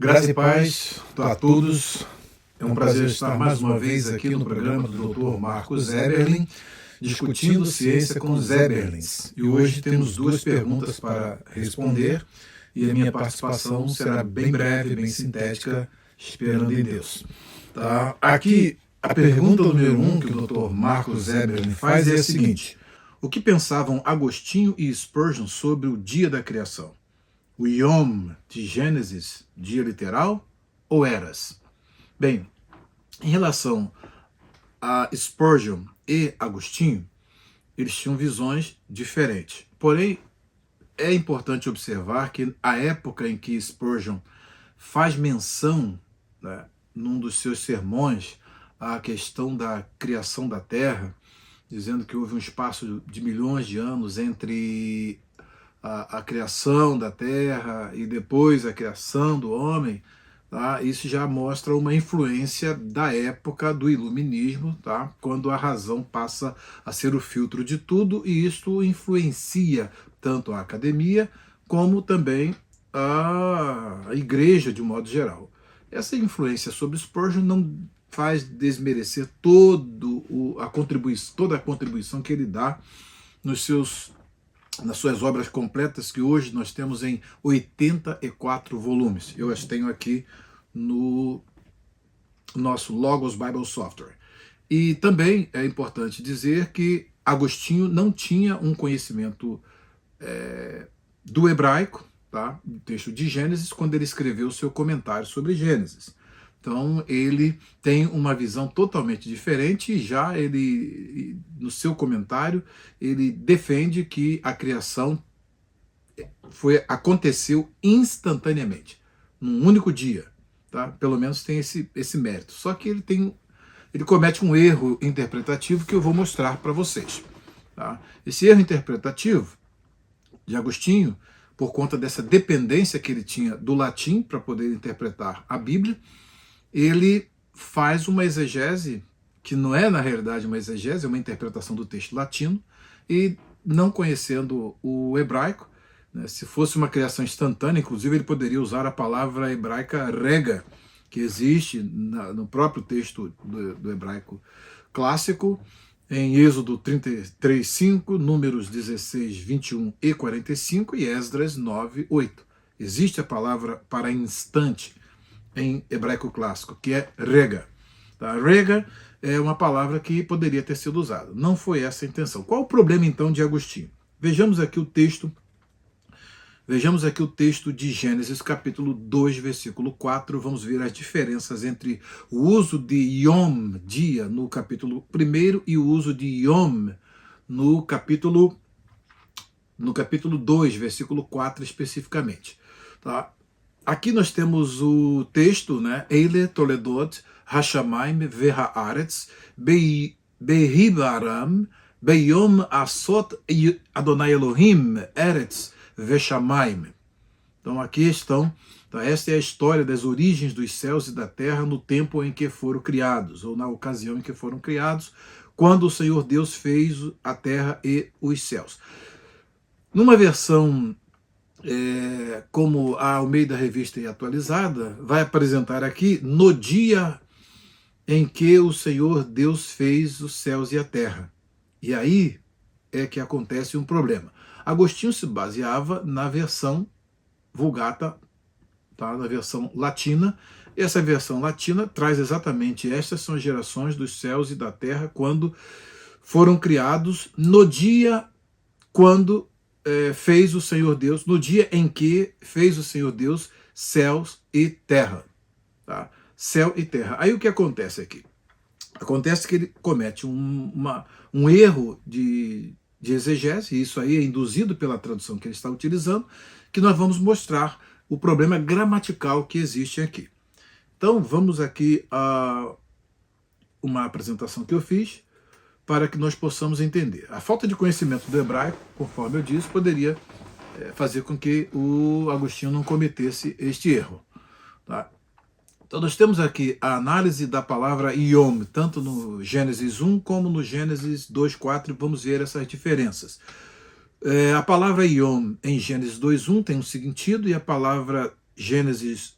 Graça e paz a todos. É um prazer estar mais uma vez aqui no programa do Dr. Marcos Eberlin, discutindo ciência com os Eberlins. E hoje temos duas perguntas para responder e a minha participação será bem breve, bem sintética, esperando em Deus. Tá? Aqui, a pergunta número 1 que o Dr. Marcos Eberlin faz é a seguinte: o que pensavam Agostinho e Spurgeon sobre o dia da criação? O Yom de Gênesis, dia literal, ou eras? Bem, em relação a Spurgeon e Agostinho, eles tinham visões diferentes. Porém, é importante observar que a época em que Spurgeon faz menção, né, num dos seus sermões, à questão da criação da Terra, dizendo que houve um espaço de milhões de anos entre a criação da Terra e depois a criação do homem, tá? Isso já mostra uma influência da época do iluminismo, tá? Quando a razão passa a ser o filtro de tudo, e isso influencia tanto a academia como também a igreja de um modo geral. Essa influência sobre Spurgeon não faz desmerecer toda a contribuição que ele dá nas suas obras completas, que hoje nós temos em 84 volumes. Eu as tenho aqui no nosso Logos Bible Software. E também é importante dizer que Agostinho não tinha um conhecimento do hebraico, tá? Do texto de Gênesis, quando ele escreveu o seu comentário sobre Gênesis. Então ele tem uma visão totalmente diferente, e já ele, no seu comentário, ele defende que a criação aconteceu instantaneamente, num único dia. Tá? Pelo menos tem esse mérito. Só que ele comete um erro interpretativo que eu vou mostrar para vocês. Tá? Esse erro interpretativo de Agostinho, por conta dessa dependência que ele tinha do latim para poder interpretar a Bíblia, ele faz uma exegese, que não é na realidade uma exegese, é uma interpretação do texto latino, e não conhecendo o hebraico, né, se fosse uma criação instantânea, inclusive ele poderia usar a palavra hebraica rega, que existe no próprio texto do hebraico clássico, em Êxodo 33:5, Números 16, 21 e 45 e Esdras 9, 8. Existe a palavra para instante em hebraico clássico, que é rega. Tá? Rega é uma palavra que poderia ter sido usada. Não foi essa a intenção. Qual o problema, então, de Agostinho? Vejamos aqui o texto de Gênesis, capítulo 2, versículo 4. Vamos ver as diferenças entre o uso de Yom, dia, no capítulo 1, e o uso de Yom no capítulo 2, versículo 4, especificamente. Tá? Aqui nós temos o texto, né? Eile Toledot Hashamayim ve'haaretz behibaram beyom asot Adonai Elohim eretz ve'shamayim. Então aqui estão, tá? Esta é a história das origens dos céus e da terra no tempo em que foram criados, ou na ocasião em que foram criados, quando o Senhor Deus fez a terra e os céus. Numa versão como a Almeida Revista e Atualizada, vai apresentar aqui no dia em que o Senhor Deus fez os céus e a terra. E aí é que acontece um problema. Agostinho se baseava na versão Vulgata, tá? Na versão latina. Essa versão latina traz exatamente estas são as gerações dos céus e da terra quando foram criados no dia quando fez o Senhor Deus, no dia em que fez o Senhor Deus céus e terra. Tá? Céu e terra. Aí o que acontece aqui? Acontece que ele comete um erro de exegese, e isso aí é induzido pela tradução que ele está utilizando, que nós vamos mostrar o problema gramatical que existe aqui. Então vamos aqui a uma apresentação que eu fiz, para que nós possamos entender. A falta de conhecimento do hebraico, conforme eu disse, poderia fazer com que o Agostinho não cometesse este erro. Tá? Então nós temos aqui a análise da palavra Yom, tanto no Gênesis 1 como no Gênesis 2:4, e vamos ver essas diferenças. A palavra Yom em Gênesis 2:1 tem um sentido, e a palavra Gênesis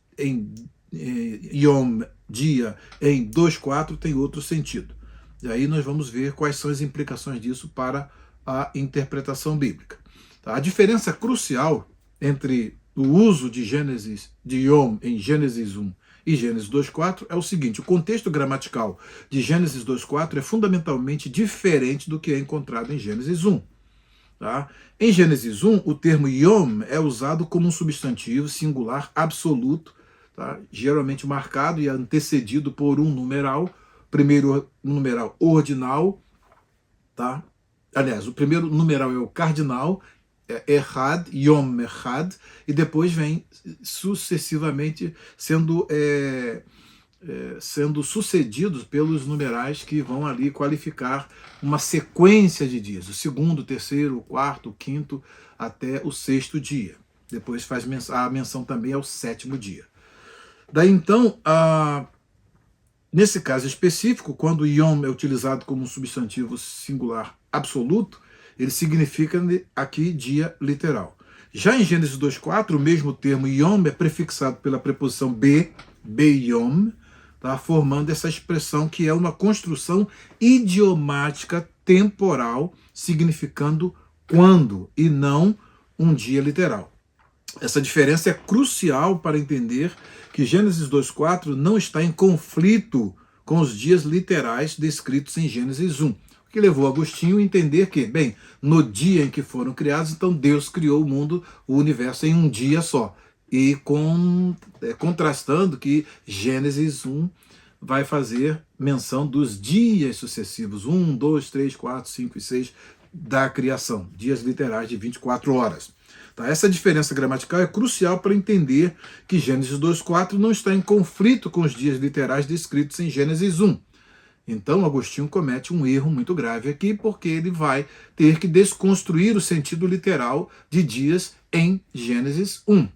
Yom, dia, em 2:4 tem outro sentido. E aí nós vamos ver quais são as implicações disso para a interpretação bíblica. Tá? A diferença crucial entre o uso de Yom em Gênesis 1 e Gênesis 2:4 é o seguinte: o contexto gramatical de Gênesis 2:4 é fundamentalmente diferente do que é encontrado em Gênesis 1. Tá? Em Gênesis 1, o termo Yom é usado como um substantivo singular absoluto, tá? Geralmente marcado e antecedido por um numeral, primeiro numeral ordinal, tá? Aliás, o primeiro numeral é o cardinal, Errad, Yom Errad, e depois vem sucessivamente sendo sucedidos pelos numerais que vão ali qualificar uma sequência de dias, o segundo, o terceiro, o quarto, o quinto, até o sexto dia. Depois faz a menção também ao sétimo dia. Daí então, nesse caso específico, quando Yom é utilizado como um substantivo singular absoluto, ele significa aqui dia literal. Já em Gênesis 2:4, o mesmo termo Yom é prefixado pela preposição Beyom, tá? Formando essa expressão que é uma construção idiomática temporal, significando quando e não um dia literal. Essa diferença é crucial para entender que Gênesis 2:4 não está em conflito com os dias literais descritos em Gênesis 1. O que levou Agostinho a entender que, bem, no dia em que foram criados, então Deus criou o mundo, o universo em um dia só. E contrastando que Gênesis 1 vai fazer menção dos dias sucessivos, 1, 2, 3, 4, 5 e 6 da criação, dias literais de 24 horas. Tá? Essa diferença gramatical é crucial para entender que Gênesis 2:4 não está em conflito com os dias literais descritos em Gênesis 1. Então, Agostinho comete um erro muito grave aqui, porque ele vai ter que desconstruir o sentido literal de dias em Gênesis 1.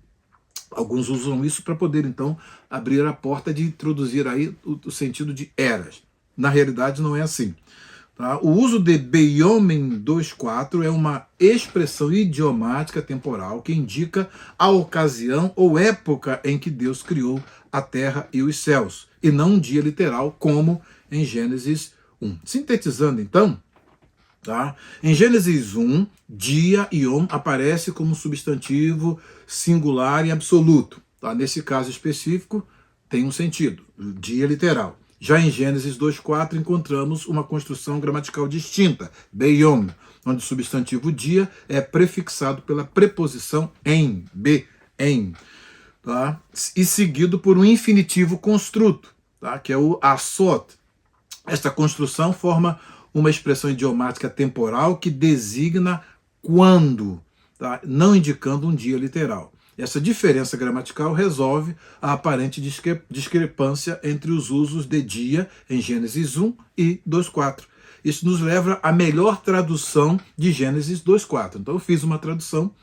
Alguns usam isso para poder, então, abrir a porta de introduzir aí o sentido de eras. Na realidade, não é assim. Tá? O uso de Beyom em 2:4 é uma expressão idiomática temporal que indica a ocasião ou época em que Deus criou a terra e os céus, e não um dia literal, como em Gênesis 1. Sintetizando, então, tá? Em Gênesis 1, dia, Yom, aparece como substantivo singular e absoluto. Tá? Nesse caso específico, tem um sentido, dia literal. Já em Gênesis 2:4 encontramos uma construção gramatical distinta, Beyom, onde o substantivo dia é prefixado pela preposição em, em, tá? E seguido por um infinitivo construto, tá? Que é o asot. Esta construção forma uma expressão idiomática temporal que designa quando, tá? Não indicando um dia literal. Essa diferença gramatical resolve a aparente discrepância entre os usos de dia em Gênesis 1 e 2:4. Isso nos leva à melhor tradução de Gênesis 2:4. Então eu fiz uma tradução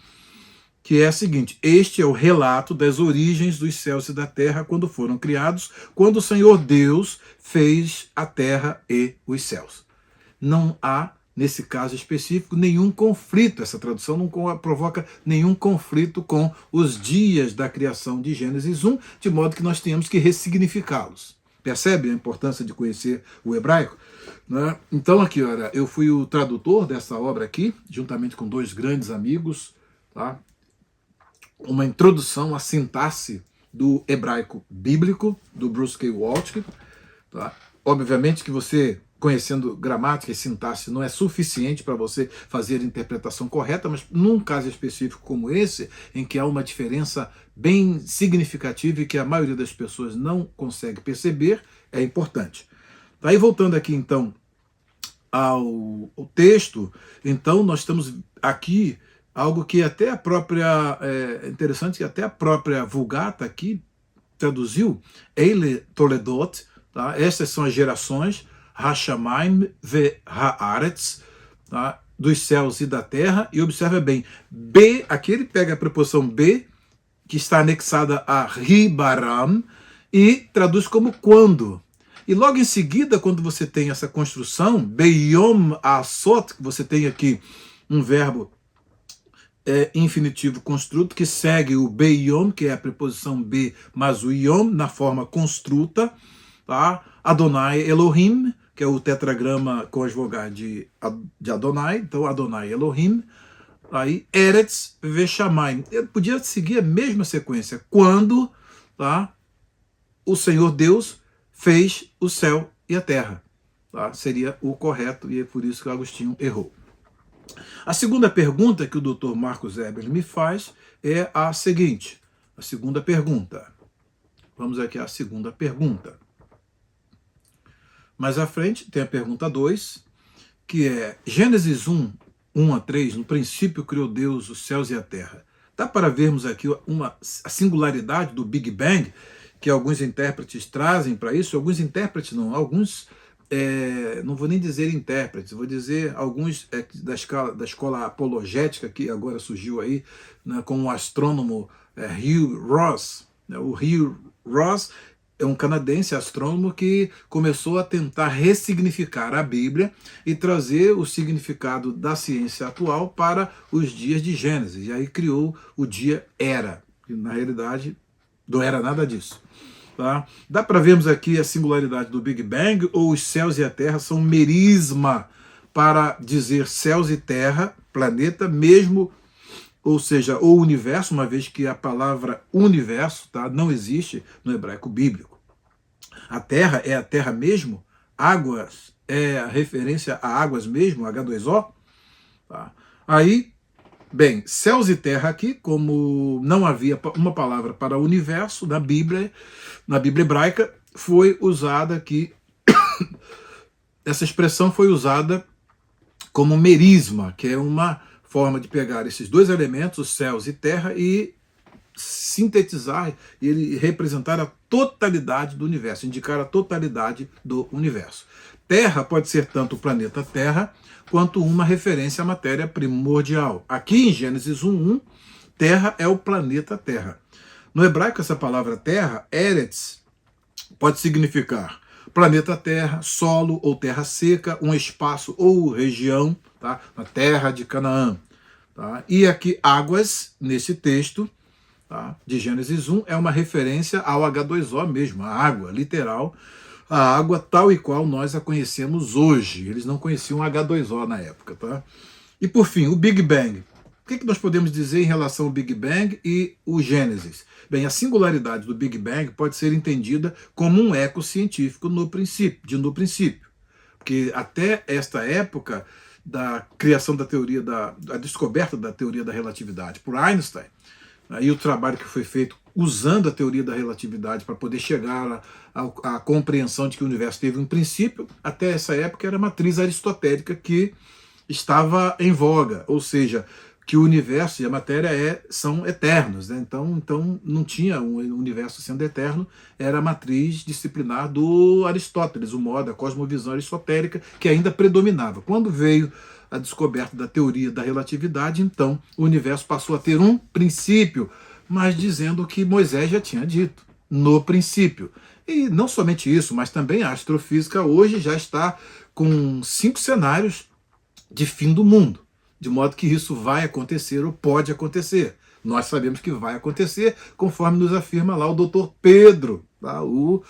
que é a seguinte: este é o relato das origens dos céus e da terra quando foram criados, quando o Senhor Deus fez a terra e os céus. Não há, nesse caso específico, nenhum conflito. Essa tradução não provoca nenhum conflito com os dias da criação de Gênesis 1, de modo que nós tenhamos que ressignificá-los. Percebe a importância de conhecer o hebraico? Né? Então aqui, olha, eu fui o tradutor dessa obra aqui, juntamente com dois grandes amigos, tá? Uma introdução à sintaxe do hebraico bíblico, do Bruce K. Waltke. Tá? Obviamente que você, conhecendo gramática e sintaxe, não é suficiente para você fazer a interpretação correta, mas num caso específico como esse, em que há uma diferença bem significativa e que a maioria das pessoas não consegue perceber, é importante. Daí, voltando aqui então ao texto, então nós estamos aqui algo que até a própria, é interessante que até a própria Vulgata aqui traduziu, Eile Toledot, tá? Essas são as gerações, Hashamayim ve Haaretz, tá? Dos céus e da terra, e observa bem, B, aqui ele pega a preposição B, que está anexada a Ribaram, e traduz como quando. E logo em seguida, quando você tem essa construção, Beyom Asot, que você tem aqui um verbo infinitivo construto, que segue o Beyom, que é a preposição be, mas o Yom, na forma construta, tá? Adonai Elohim, que é o tetragrama com as vogais de Adonai, então Adonai Elohim, aí Eretz Veshamayim. Eu podia seguir a mesma sequência, quando, tá, o Senhor Deus fez o céu e a terra. Tá? Seria o correto, e é por isso que o Agostinho errou. A segunda pergunta que o Dr. Marcos Eberle me faz é a seguinte. A segunda pergunta. Vamos aqui à segunda pergunta. Mais à frente tem a pergunta 2, que é Gênesis 1, 1 a 3, no princípio criou Deus os céus e a terra. Dá para vermos aqui a singularidade do Big Bang, que alguns intérpretes trazem para isso, alguns intérpretes não, alguns, não vou nem dizer intérpretes, vou dizer alguns da escola apologética, que agora surgiu aí, né, com o astrônomo Hugh Ross. Né, o Hugh Ross é um canadense astrônomo que começou a tentar ressignificar a Bíblia e trazer o significado da ciência atual para os dias de Gênesis. E aí criou o dia Era, que na realidade não era nada disso. Tá? Dá para vermos aqui a singularidade do Big Bang, ou os céus e a terra são merisma para dizer céus e terra, planeta, mesmo, ou seja, o universo, uma vez que a palavra universo, tá, não existe no hebraico bíblico. A terra é a terra mesmo, águas é a referência a águas mesmo, H2O. Tá? Aí, bem, céus e terra aqui, como não havia uma palavra para universo na Bíblia hebraica, foi usada aqui, essa expressão foi usada como merisma, que é uma forma de pegar esses dois elementos, os céus e terra, e sintetizar e representar a totalidade do universo, indicar a totalidade do universo. Terra pode ser tanto o planeta Terra, quanto uma referência à matéria primordial. Aqui em Gênesis 1:1, Terra é o planeta Terra. No hebraico, essa palavra terra, Eretz, pode significar planeta Terra, solo ou terra seca, um espaço ou região, tá? Na terra de Canaã. Tá? E aqui, águas, nesse texto, tá, de Gênesis 1, é uma referência ao H2O mesmo, a água, literal, a água tal e qual nós a conhecemos hoje. Eles não conheciam H2O na época. Tá? E por fim, o Big Bang. O que nós podemos dizer em relação ao Big Bang e o Gênesis? Bem, a singularidade do Big Bang pode ser entendida como um eco científico no princípio. Porque até esta época da criação da teoria, da descoberta da teoria da relatividade por Einstein, e o trabalho que foi feito usando a teoria da relatividade para poder chegar à compreensão de que o universo teve um princípio, até essa época era a matriz aristotélica que estava em voga, ou seja, que o universo e a matéria são eternos. Né? Então não tinha um universo sendo eterno, era a matriz disciplinar do Aristóteles, o modo, a cosmovisão aristotélica, que ainda predominava. Quando veio a descoberta da teoria da relatividade, então o universo passou a ter um princípio, mas dizendo o que Moisés já tinha dito, no princípio. E não somente isso, mas também a astrofísica hoje já está com 5 cenários de fim do mundo. De modo que isso vai acontecer ou pode acontecer. Nós sabemos que vai acontecer, conforme nos afirma lá o doutor Pedro, tá? O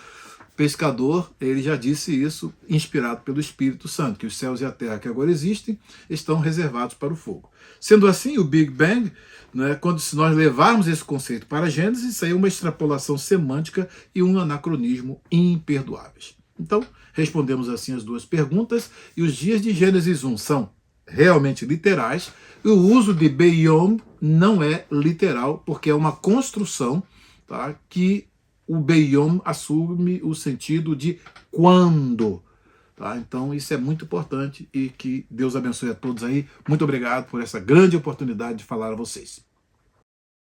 pescador, ele já disse isso, inspirado pelo Espírito Santo, que os céus e a terra que agora existem estão reservados para o fogo. Sendo assim, o Big Bang, né, se nós levarmos esse conceito para Gênesis, isso aí é uma extrapolação semântica e um anacronismo imperdoáveis. Então, respondemos assim as duas perguntas, e os dias de Gênesis 1 são realmente literais, e o uso de Beyom não é literal, porque é uma construção, tá, que o Beyom assume o sentido de quando. Tá? Então isso é muito importante e que Deus abençoe a todos aí. Muito obrigado por essa grande oportunidade de falar a vocês.